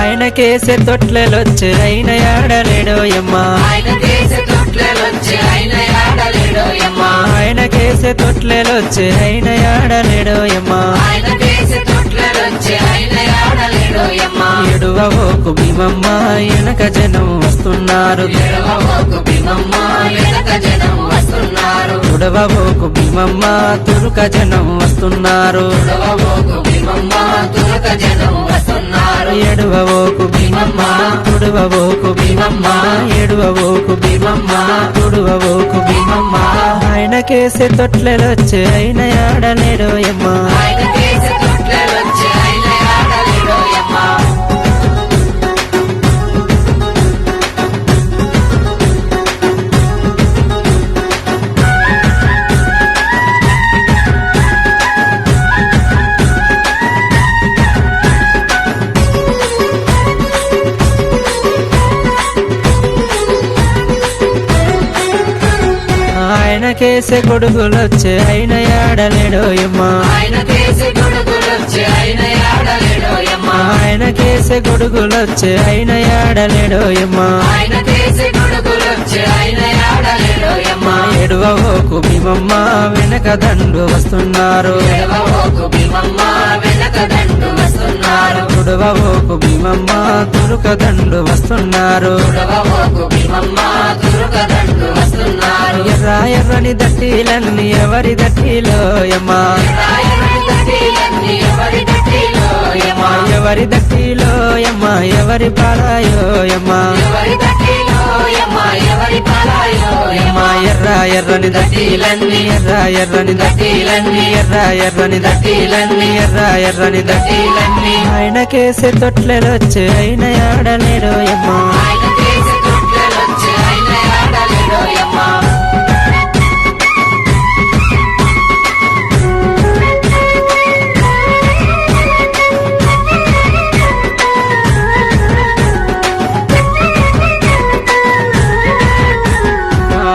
ఆయనకేసే తొట్లెలొచ్చే అయిన యాడలేడోయమ్మా ఆయనకేసే తొట్లెలొచ్చే అయిన యాడలేడోయమ్మా ఆయనకేసే తొట్లెలొచ్చే అయిన యాడలేడోయమ్మా ఆయనకేసే తొట్లెలొచ్చే అయిన యాడలేడోయమ్మా ఎడువవోకు భీమమ్మ వెనక జనం వస్తున్నారు ఎడవబోకు భీమమ్మ వెనక జనం వస్తున్నారు తుడవవోకు భీమమ్మ తురుక జనం వస్తున్నారు ఎడవబోకు భీమమ్మ తురక జనం వస్తున్నారు ఎడువవోకు భీమమ్మ తుడవవోకు భీమమ్మ ఎడువవోకు భీమమ్మ తుడవవోకు భీమమ్మ ఆయనకేసే తొట్లెలొచ్చే అయిన యాడలేడోయమ్మా ఆయనకేసే తొట్లెలొచ్చే అయిన యాడలేడోయమ్మా ఆయనకేసే గొడుగులొచ్చే అయిన యాడలేడోయమ్మా ఆయనకేసే గొడుగులొచ్చే అయిన యాడలేడోయమ్మా ఆయనకేసే గొడుగులొచ్చే అయిన యాడలేడోయమ్మా ఆయనకేసే గొడుగులొచ్చే అయిన యాడలేడోయమ్మా ఎడువవోకు భీమమ్మ వెనక దండు వస్తున్నారు ఎడవబోకు భీమమ్మ వెనక దండు వస్తున్నారు తుడవవోకు భీమమ్మ తురుక దండు వస్తున్నారు ఎడవబోకు భీమమ్మ తురక దండు వస్తున్నారు ఎర్ర ఎర్రని దట్టిలన్నీ ఎవరి దట్టిలోయమ్మా రాయని దట్టిలన్నీ ఎవరి దట్టిలోయమ్మా ఎవరి దట్టిలోయమ్మా ఎవరి పారాయోయమ్మా ఎవరి దట్టిలోయమ్మా ఎవరి పాలాయోయమ్మా ఎర్ర ఎర్రని దట్టిలన్నీ ఎర్ర ఎర్రని దట్టిలన్నీ ఎర్ర ఎర్రని దట్టిలన్నీ ఎర్ర ఎర్రని దట్టిలన్నీ ఆయనకేసే తొట్లెలొచ్చే అయిన యాడలేడోయమ్మా ఆయనకేసే తొట్లెలొచ్చే అయిన యాడలేడోయమ్మా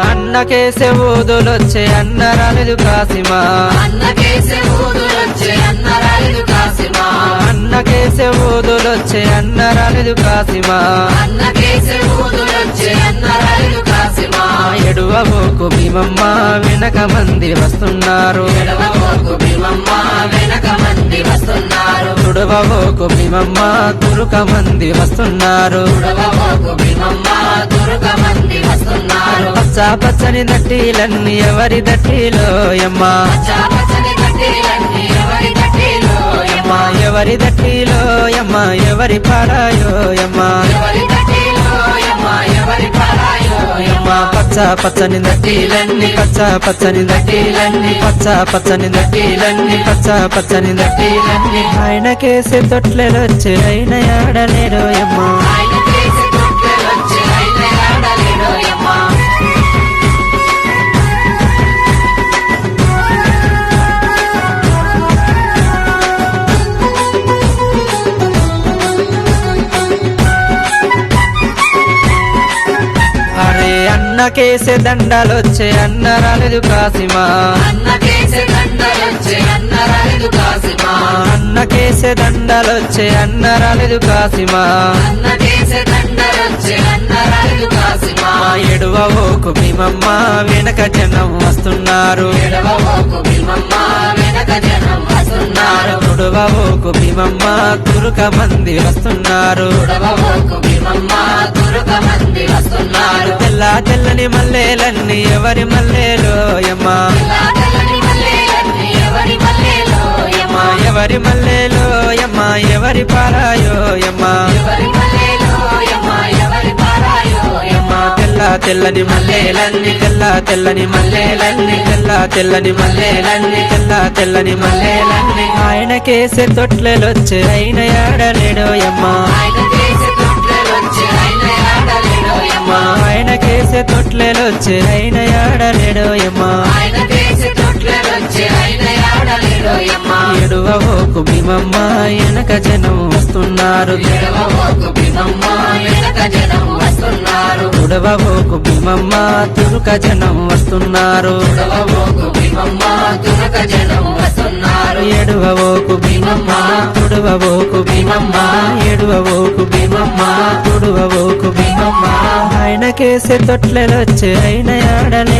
అన్నకేసే ఊదులొచ్చే అన్న రాలేదు కాసిమా అన్నకేసే ఊదులొచ్చే అన్న రాలేదు కాసిమా అన్నకేసే ఊదులొచ్చే అన్న రాలేదు కాసిమా అన్నకేసే ఊదులొచ్చే అన్న రాలేదు కాసిమా ఎడువవోకు భీమమ్మ వెనక మంది వస్తున్నారు ఎడవబోకు భీమమ్మ వెనక మంది వస్తున్నారు తుడవవోకు భీమమ్మ తురుక మంది వస్తున్నారు ఎడవబోకు భీమమ్మ తురక మంది వస్తున్నారు పచ్చ పచ్చని దట్టిలన్నీ ఎవరి దట్టిలోయమ్మా చాపచని దట్టిలన్నీ ఎవరి దట్టిలోయమ్మా ఎవరి దట్టిలోయమ్మా ఎవరి పారాయోయమ్మా ఎవరి దట్టిలోయమ్మా ఎవరి పాలాయోయమ్మా పచ్చ పచ్చని దట్టిలన్నీ పచ్చ పచ్చని దట్టిలన్నీ పచ్చ పచ్చని దట్టిలన్నీ పచ్చ పచ్చని దట్టిలన్నీ ఆయనకేసే తొట్లెలొచ్చే అయిన యాడలేడోయమ్మా ఆయనకేసే తొట్లెలొచ్చే అయిన యాడలేడోయమ్మా అరే అన్నకేసే దండాలొచ్చే అన్న రాలేదు కాసిమా అన్నకేసే దండలొచ్చే అన్న రాలేదు కాసిమా అన్నకేసే దండాలొచ్చే అన్న రాలేదు కాసిమా అన్నకేసే దండలొచ్చే అన్న రాలేదు కాసిమా ఎడువవోకు భీమమ్మ వెనక జనం వస్తున్నారు ఎడవబోకు భీమమ్మ వెనక జనం వస్తున్నారు తుడవవోకు భీమమ్మ తురుక మంది వస్తున్నారు ఎడవబోకు భీమమ్మ తురక మంది వస్తున్నారు తెల్ల తెల్లని మల్లెలన్నీ ఎవరి మల్లెలోయమ్మా తెల్లని మల్లెలన్నీ ఎవరి మల్లెలోయమ్మా ఎవరి మల్లెలోయమ్మా ఎవరి పారాయోయమ్మా ఎవరి మల్లెలోయమ్మా ఎవరి పారాయోయమ్మా తెల్ల తెల్లని మల్లెలన్నీ తెల్ల తెల్లని మల్లెలన్నీ తెల్ల తెల్లని మల్లెలన్నీ తెల్ల తెల్లని మల్లెలన్నీ ఆయనకేసే తొట్లెలొచ్చే అయిన యాడలేడోయమ్మా ఆయనకేసే తొట్లెలొచ్చే అయిన యాడలేడోయమ్మా ఆయనకేసే తొట్లెలొచ్చే అయిన యాడలేడోయమ్మా ఆయనకేసే తొట్లెలొచ్చే అయిన యాడలేడోయమ్మా ఎడువవోకు భీమమ్మ వెనక జనం వస్తున్నారు ఎడవబోకు భీమమ్మ వెనక జనం వస్తున్నారు తుడవవోకు భీమమ్మ తురుక జనం వస్తున్నారు ఎడవబోకు భీమమ్మ తురక జనం వస్తున్నారు ఎడువవోకు భీమమ్మ తుడవవోకు భీమమ్మ భీమమ్మ ఎడువవోకు భీమమ్మ తుడువవోకు భీమమ్మ ఆయన కేసే తొట్లెలొచ్చే అయిన ఆడలేడో